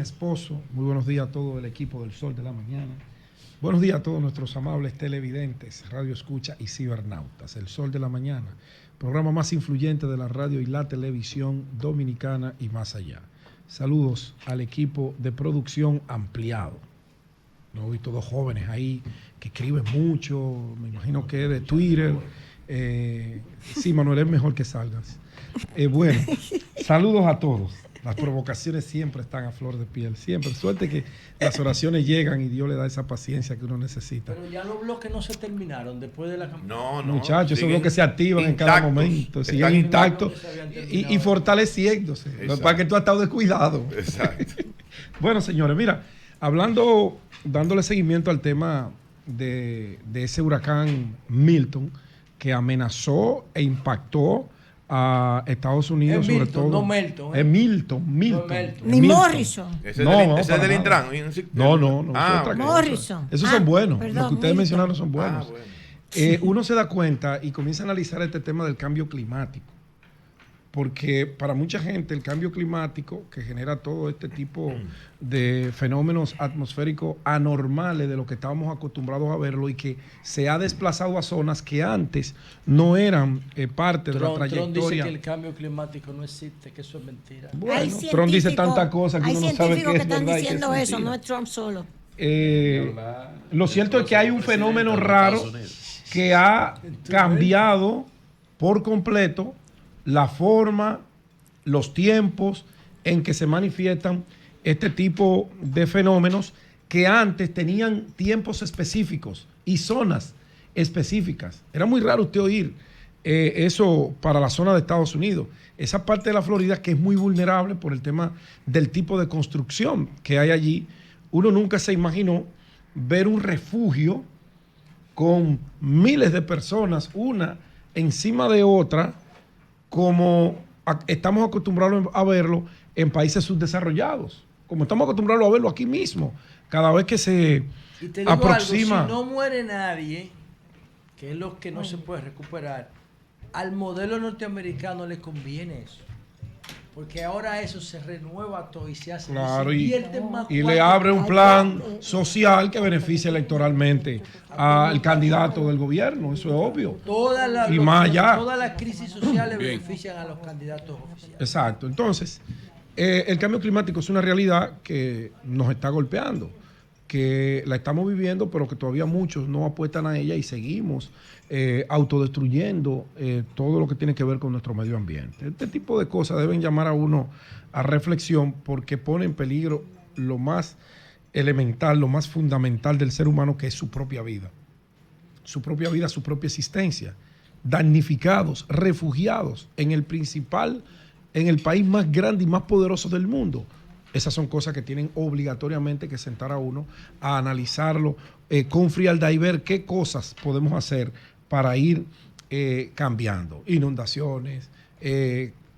Esposo. Muy buenos días a todo el equipo del Sol de la Mañana. Buenos días a todos nuestros amables televidentes, radio escucha y cibernautas. El Sol de la Mañana, programa más influyente de la radio y la televisión dominicana y más allá. Saludos al equipo de producción ampliado. No he visto dos jóvenes ahí que escriben mucho, me imagino que de Twitter. Sí, Manuel, es mejor que salgas. Bueno, saludos a todos. Las provocaciones siempre están a flor de piel, siempre. Suerte que las oraciones llegan y Dios le da esa paciencia que uno necesita. Pero ya los bloques no se terminaron después de la campaña. No, muchachos, esos bloques se activan en cada momento, siguen intactos y fortaleciéndose. Para que tú has estado descuidado. Exacto. Bueno, señores, mira, dándole seguimiento al tema de ese huracán Milton que amenazó e impactó a Estados Unidos, Milton, sobre todo. No Melton. Es Milton. Ni Morrison. Ese es del Intran. No. Morrison. Esos son buenos. Perdón, los que ustedes Milton. mencionaron son buenos. Bueno. Uno se da cuenta y comienza a analizar este tema del cambio climático. Porque para mucha gente el cambio climático que genera todo este tipo de fenómenos atmosféricos anormales de lo que estábamos acostumbrados a verlo y que se ha desplazado a zonas que antes no eran parte de la trayectoria. Trump dice que el cambio climático no existe, que eso es mentira. Bueno, Trump dice tantas cosas que uno no sabe qué es verdad. Hay científicos que están diciendo es eso, no es Trump solo. Lo cierto es que hay un fenómeno raro que ha cambiado por completo la forma, los tiempos en que se manifiestan este tipo de fenómenos que antes tenían tiempos específicos y zonas específicas. Era muy raro usted oír eso para la zona de Estados Unidos. Esa parte de la Florida que es muy vulnerable por el tema del tipo de construcción que hay allí. Uno nunca se imaginó ver un refugio con miles de personas, una encima de otra, como estamos acostumbrados a verlo en países subdesarrollados, como estamos acostumbrados a verlo aquí mismo, cada vez que se Y te digo aproxima. algo, si no muere nadie, que es lo que no se puede recuperar, al modelo norteamericano le conviene eso. Porque ahora eso se renueva todo y se hace. Claro, se y invierten más le cuartos. abre un plan social que beneficie electoralmente al candidato del gobierno, eso es obvio. Todas las crisis sociales benefician a los candidatos oficiales. Exacto. Entonces, el cambio climático es una realidad que nos está golpeando, que la estamos viviendo, pero que todavía muchos no apuestan a ella y seguimos autodestruyendo todo lo que tiene que ver con nuestro medio ambiente. Este tipo de cosas deben llamar a uno a reflexión porque pone en peligro lo más elemental, lo más fundamental del ser humano, que es su propia vida. Su propia vida, su propia existencia. Damnificados, refugiados en el país más grande y más poderoso del mundo. Esas son cosas que tienen obligatoriamente que sentar a uno a analizarlo con frialdad y ver qué cosas podemos hacer para ir cambiando. Inundaciones,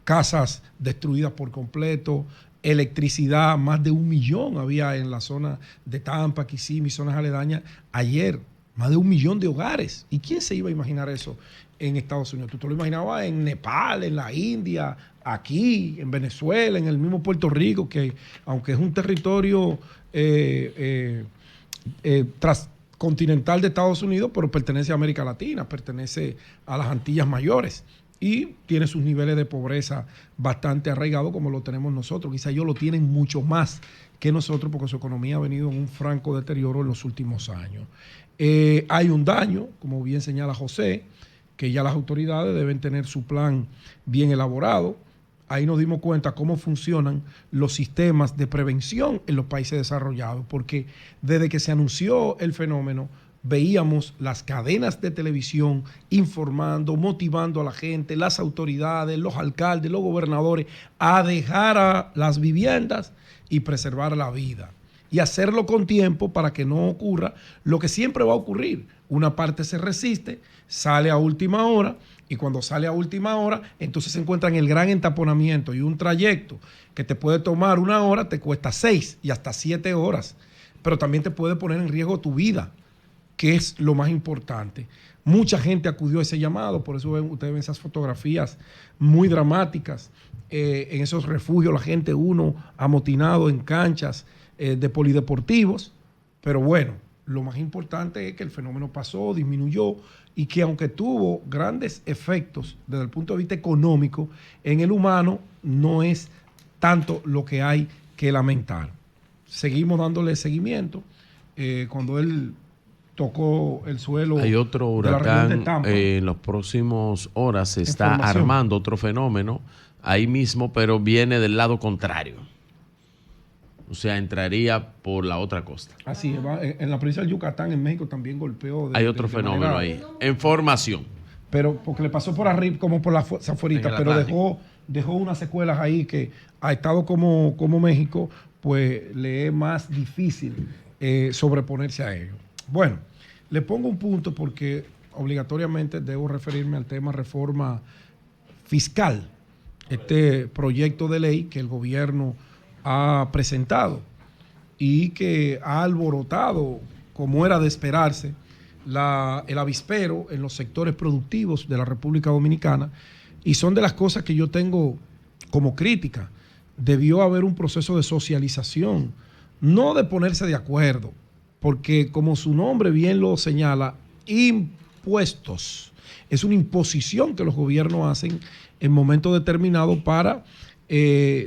casas destruidas por completo, electricidad, más de 1 millón había en la zona de Tampa, Kissimmee, zonas aledañas. Ayer, más de 1 millón de hogares. ¿Y quién se iba a imaginar eso en Estados Unidos? Tú te lo imaginabas en Nepal, en la India, aquí, en Venezuela, en el mismo Puerto Rico, que aunque es un territorio transcontinental de Estados Unidos, pero pertenece a América Latina, pertenece a las Antillas Mayores y tiene sus niveles de pobreza bastante arraigados como lo tenemos nosotros. Quizá ellos lo tienen mucho más que nosotros porque su economía ha venido en un franco deterioro en los últimos años. Hay un daño, como bien señala José, que ya las autoridades deben tener su plan bien elaborado. Ahí nos dimos cuenta cómo funcionan los sistemas de prevención en los países desarrollados, porque desde que se anunció el fenómeno, veíamos las cadenas de televisión informando, motivando a la gente, las autoridades, los alcaldes, los gobernadores, a dejar a las viviendas y preservar la vida. Y hacerlo con tiempo para que no ocurra lo que siempre va a ocurrir. Una parte se resiste, sale a última hora, y cuando sale a última hora, entonces se encuentra en el gran entaponamiento, y un trayecto que te puede tomar 1 hora te cuesta 6 y hasta 7 horas, pero también te puede poner en riesgo tu vida, que es lo más importante. Mucha gente acudió a ese llamado, por eso ustedes ven esas fotografías muy dramáticas en esos refugios, la gente amotinado en canchas de polideportivos. Pero bueno, lo más importante es que el fenómeno pasó, disminuyó y que aunque tuvo grandes efectos desde el punto de vista económico, en el humano no es tanto lo que hay que lamentar. Seguimos dándole seguimiento. Cuando él tocó el suelo. Hay otro huracán en las próximas horas. Se está armando otro fenómeno ahí mismo, pero viene del lado contrario. O sea, entraría por la otra costa. Así es. En la provincia del Yucatán, en México, también golpeó. Hay otro fenómeno ahí, en formación. Pero porque le pasó por arriba, como por las afueritas, pero dejó unas secuelas ahí que a estados como México, pues le es más difícil sobreponerse a ello. Bueno, le pongo un punto porque obligatoriamente debo referirme al tema reforma fiscal, este proyecto de ley que el gobierno ha presentado y que ha alborotado, como era de esperarse, el avispero en los sectores productivos de la República Dominicana, y son de las cosas que yo tengo como crítica. Debió haber un proceso de socialización, no de ponerse de acuerdo, porque como su nombre bien lo señala, impuestos. Es una imposición que los gobiernos hacen en momentos determinados para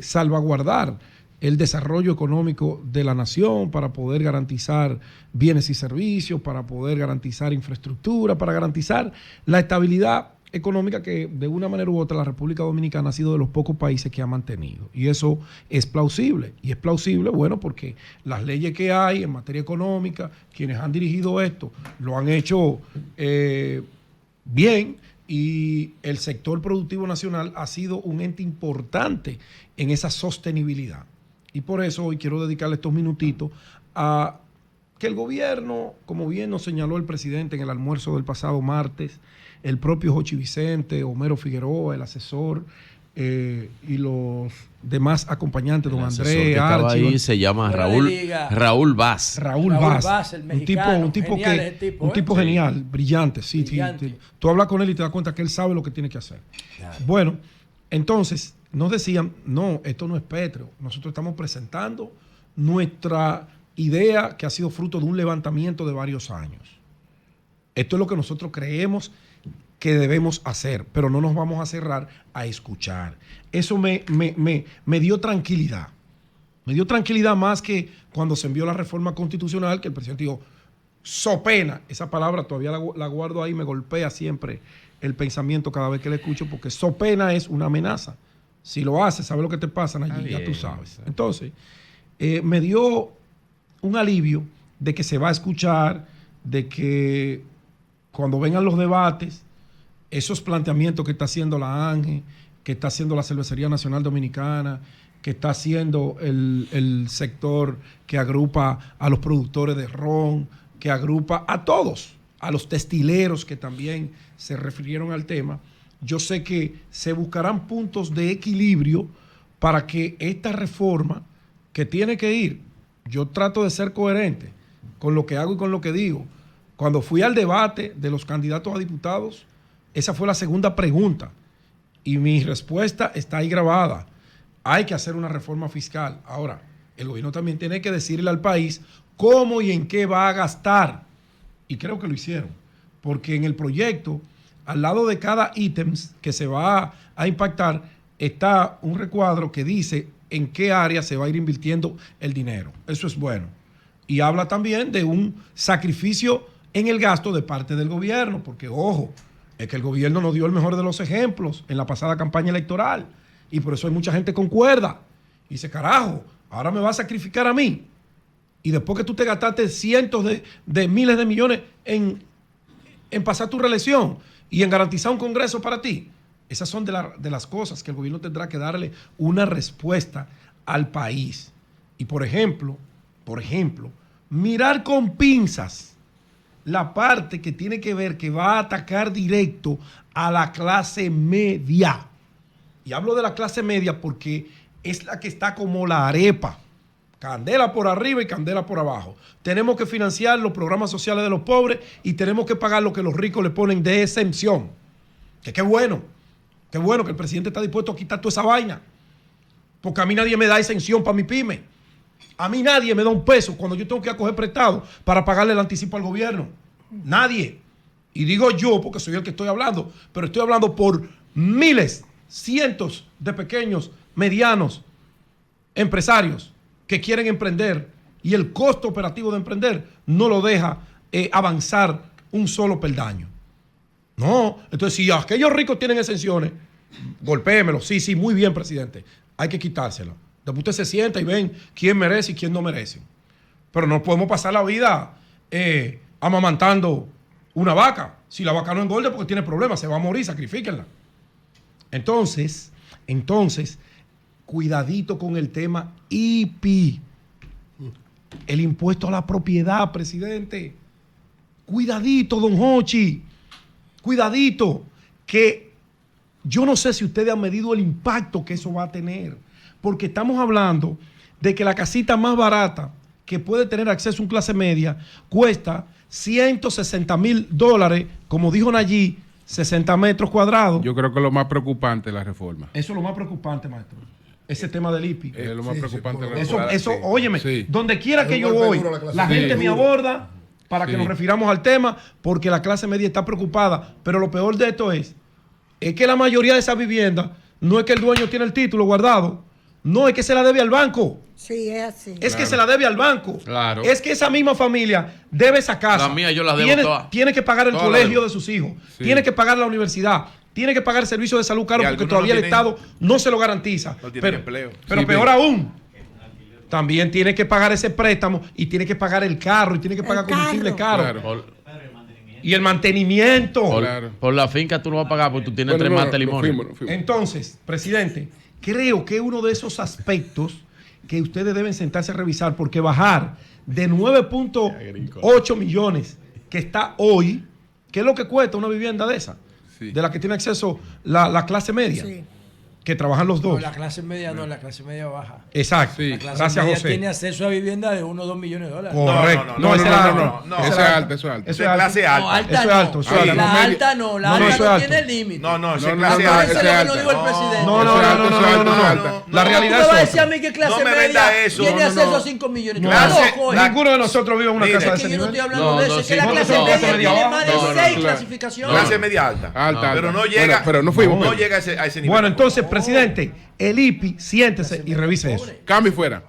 salvaguardar el desarrollo económico de la nación, para poder garantizar bienes y servicios, para poder garantizar infraestructura, para garantizar la estabilidad económica que de una manera u otra la República Dominicana ha sido de los pocos países que ha mantenido. Y eso es plausible. Y es plausible, bueno, porque las leyes que hay en materia económica, quienes han dirigido esto, lo han hecho bien, y el sector productivo nacional ha sido un ente importante en esa sostenibilidad. Y por eso hoy quiero dedicarle estos minutitos a que el gobierno, como bien nos señaló el presidente en el almuerzo del pasado martes, el propio Jochi Vicente, Homero Figueroa, el asesor, y los demás acompañantes, don Andrés, ahí se llama Raúl Vaz. Raúl Vaz, el mexicano, un tipo genial, brillante, sí. Tú hablas con él y te das cuenta que él sabe lo que tiene que hacer. Claro. Bueno, entonces nos decían, no, esto no es pétreo. Nosotros estamos presentando nuestra idea que ha sido fruto de un levantamiento de varios años. Esto es lo que nosotros creemos que debemos hacer, pero no nos vamos a cerrar a escuchar. Eso me dio tranquilidad. Me dio tranquilidad más que cuando se envió la reforma constitucional, que el presidente dijo, so pena. Esa palabra todavía la guardo ahí, me golpea siempre el pensamiento cada vez que la escucho, porque so pena es una amenaza. Si lo haces, sabes lo que te pasa allí, ya tú sabes. Entonces, me dio un alivio de que se va a escuchar, de que cuando vengan los debates, esos planteamientos que está haciendo la ANGE, que está haciendo la Cervecería Nacional Dominicana, que está haciendo el sector que agrupa a los productores de ron, que agrupa a todos, a los destileros que también se refirieron al tema, yo sé que se buscarán puntos de equilibrio para que esta reforma, que tiene que ir, yo trato de ser coherente con lo que hago y con lo que digo. Cuando fui al debate de los candidatos a diputados, esa fue la segunda pregunta y mi respuesta está ahí grabada. Hay que hacer una reforma fiscal. Ahora, el gobierno también tiene que decirle al país cómo y en qué va a gastar. Y creo que lo hicieron, porque en el proyecto, al lado de cada ítem que se va a impactar, está un recuadro que dice en qué área se va a ir invirtiendo el dinero. Eso es bueno. Y habla también de un sacrificio en el gasto de parte del gobierno, porque, ojo, es que el gobierno nos dio el mejor de los ejemplos en la pasada campaña electoral, y por eso hay mucha gente que concuerda. Y dice, carajo, ahora me va a sacrificar a mí. Y después que tú te gastaste cientos de miles de millones en pasar tu reelección y en garantizar un Congreso para ti. Esas son de las cosas que el gobierno tendrá que darle una respuesta al país. Y por ejemplo, mirar con pinzas la parte que tiene que ver, que va a atacar directo a la clase media. Y hablo de la clase media porque es la que está como la arepa, Candela por arriba y candela por abajo. Tenemos que financiar los programas sociales de los pobres y tenemos que pagar lo que los ricos le ponen de exención. Que qué bueno que el presidente está dispuesto a quitar toda esa vaina. Porque a mí nadie me da exención para mi pyme. A mí nadie me da un peso cuando yo tengo que ir a coger prestado para pagarle el anticipo al gobierno. Nadie. Y digo yo porque soy el que estoy hablando, pero estoy hablando por miles, cientos de pequeños, medianos empresarios que quieren emprender y el costo operativo de emprender no lo deja avanzar un solo peldaño. No, entonces si aquellos ricos tienen exenciones, golpéemelo. Sí, muy bien, presidente. Hay que quitársela. Después usted se sienta y ven quién merece y quién no merece. Pero no podemos pasar la vida amamantando una vaca. Si la vaca no engorda porque tiene problemas, se va a morir, sacrifíquenla. Entonces, cuidadito con el tema IPI. El impuesto a la propiedad, presidente. Cuidadito, don Hochi. Cuidadito, que yo no sé si ustedes han medido el impacto que eso va a tener. Porque estamos hablando de que la casita más barata que puede tener acceso a un clase media cuesta $160,000, como dijo Nayib, 60 metros cuadrados. Yo creo que lo más preocupante es la reforma. Eso es lo más preocupante, maestro. Ese tema del IPI. Es lo más preocupante. De la reforma. Eso, óyeme, donde quiera que yo voy, la gente me aborda para que nos refiramos al tema, porque la clase media está preocupada. Pero lo peor de esto es que la mayoría de esas viviendas no es que el dueño tiene el título guardado, no, es que se la debe al banco. Sí, es así. Es que se la debe al banco. Claro. Es que esa misma familia debe esa casa. La mía yo la debo toda. Tiene que pagar el colegio de sus hijos. Sí. Tiene que pagar la universidad. Tiene que pagar el servicio de salud caro porque todavía el Estado no se lo garantiza. No tiene empleo. Pero Sí, peor aún, también tiene que pagar ese préstamo y tiene que pagar el carro y tiene que pagar combustible caro. Claro. Y el mantenimiento. Por la finca tú no vas a pagar porque tú tienes 3 matas de limones. Entonces, presidente, creo que uno de esos aspectos que ustedes deben sentarse a revisar, porque bajar de 9.8 millones que está hoy, ¿qué es lo que cuesta una vivienda de esa? Sí. De la que tiene acceso la clase media, Sí. que trabajan los dos. No, la clase media no, la clase media baja. Exacto. Sí. La clase Gracias, media José. tiene acceso a vivienda de 1 o 2 millones de dólares. Correcto. No, esa es alta. no. Eso es alto, eso es alto. Eso es clase alta. No, alta Eso es no. alto, eso es alto. La No, alta no, la no, alta eso no es tiene alto. límite. No, eso es No, clase no, alta. Eso es lo que nos dijo el presidente. No. La ¿Tú realidad me vas a es decir a otra. mí que clase No me media venda eso. tiene No, acceso no. a 5 millones? No, Tú estás Clase- loco, Ninguno de nosotros vive en una Mire, casa de Es ese que yo no nivel. estoy hablando de eso, es que la sí, clase no, media clase media tiene baja. más de No, 6 claro. clasificaciones. Clase media alta. Alta, Pero alta. no llega. Bueno, pero no fuimos. No llega a ese nivel. Bueno, entonces, presidente, el IPI, siéntese y revise eso. Cambio y fuera.